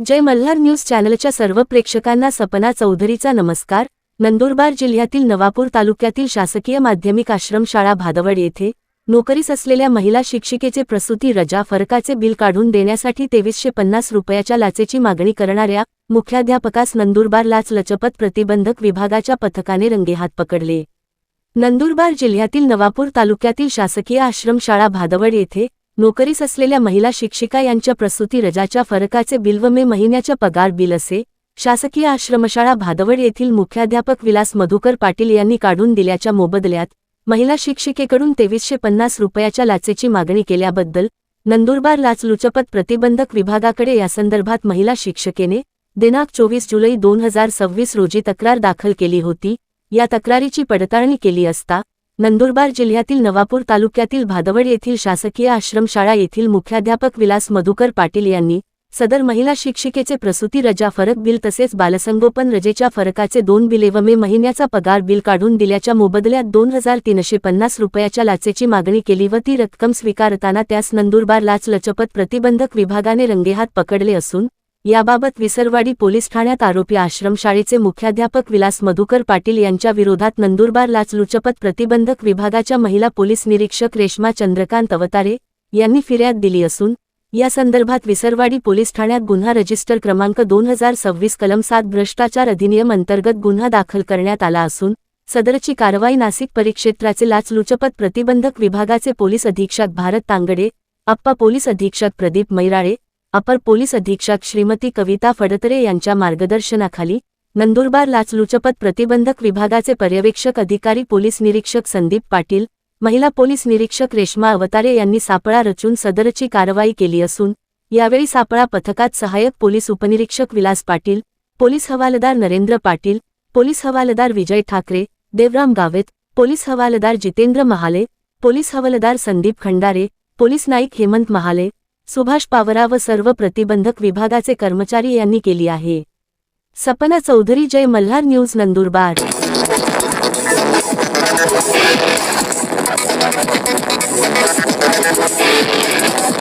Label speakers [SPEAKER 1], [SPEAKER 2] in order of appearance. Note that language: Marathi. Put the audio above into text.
[SPEAKER 1] जय मल्हार न्यूज चॅनलच्या सर्व प्रेक्षकांना सपना चौधरीचा नमस्कार। नंदुरबार जिल्ह्यातील नवापूर तालुक्यातील शासकीय माध्यमिक आश्रमशाळा भादवड येथे नोकरीस असलेल्या महिला शिक्षिकेचे प्रसूती रजा फरकाचे बिल काढून देण्यासाठी 2350 रुपयाच्या लाचेची मागणी करणाऱ्या मुख्याध्यापकास नंदुरबार लाचलुचपत प्रतिबंधक विभागाच्या पथकाने रंगेहात पकडले। नंदुरबार जिल्ह्यातील नवापूर तालुक्यातील शासकीय आश्रमशाळा भादवड येथे नोकरीस असलेल्या महिला शिक्षिका यांच्या प्रसूती रजाच्या फरकाचे बिल व मे महिन्याच्या पगार बिल असे शासकीय आश्रमशाळा भादवड येथील मुख्याध्यापक विलास मधुकर पाटील यांनी काढून दिल्याच्या मोबदल्यात महिला शिक्षिकेकडून 2350 रुपयाच्या लाचेची मागणी केल्याबद्दल नंदुरबार लाचलुचपत प्रतिबंधक विभागाकडे यासंदर्भात महिला शिक्षकेने दिनांक 24 जुलै 2026 रोजी तक्रार दाखल केली होती। या तक्रारीची पडताळणी केली असता नंदुरबार जिल्ह्यातील नवापूर तालुक्यातील भादवड येथील शासकीय आश्रमशाळा येथील मुख्याध्यापक विलास मधुकर पाटील यांनी सदर महिला शिक्षिकेचे प्रसूती रजा फरक बिल तसेच बालसंगोपन रजेच्या फरकाचे 2 बिले व मे महिन्याचा पगार बिल काढून दिल्याच्या मोबदल्यात 2350 रुपयाच्या लाचेची मागणी केली व ती रक्कम स्वीकारताना त्यास नंदुरबार लाचलुचपत प्रतिबंधक विभागाने रंगेहात पकडले असून याबाबत विसरवाडी पोलीस ठाण्यात आरोपी आश्रमशाळेचे मुख्याध्यापक विलास मधुकर पाटील यांच्या विरोधात नंदुरबार लाचलुचपत प्रतिबंधक विभागाच्या महिला पोलीस निरीक्षक रेश्मा चंद्रकांत अवतारे यांनी फिर्याद दिली असून या संदर्भात विसरवाडी पोलीस ठाण्यात गुन्हा रजिस्टर क्रमांक 2026 कलम 7 भ्रष्टाचार अधिनियम अंतर्गत गुन्हा दाखल करण्यात आला असून सदरची कारवाई नाशिक परिक्षेत्राचे लाचलुचपत प्रतिबंधक विभागाचे पोलीस अधीक्षक भारत तांगडे, अप्पा पोलीस अधीक्षक प्रदीप मैराळे, अपर पोलीस अधीक्षक श्रीमती कविता फडतरे यांच्या मार्गदर्शनाखाली नंदुरबार लाचलुचपत प्रतिबंधक विभागाचे पर्यवेक्षक अधिकारी पोलीस निरीक्षक संदीप पाटील, महिला पोलीस निरीक्षक रेश्मा अवतारे यांनी सापळा रचून सदरची कारवाई केली असून यावेळी सापळा पथकात सहाय्यक पोलीस उपनिरीक्षक विलास पाटील, पोलीस हवालदार नरेंद्र पाटील, पोलीस हवालदार विजय ठाकरे, देवराम गावेत, पोलीस हवालदार जितेंद्र महाले, पोलीस हवालदार संदीप खंडारे, पोलीस नाईक हेमंत महाले, सुभाष पावरा व सर्व प्रतिबंधक विभागाचे कर्मचारी यांनी केली आहे। सपना चौधरी, जय मल्हार न्यूज, नंदुरबार।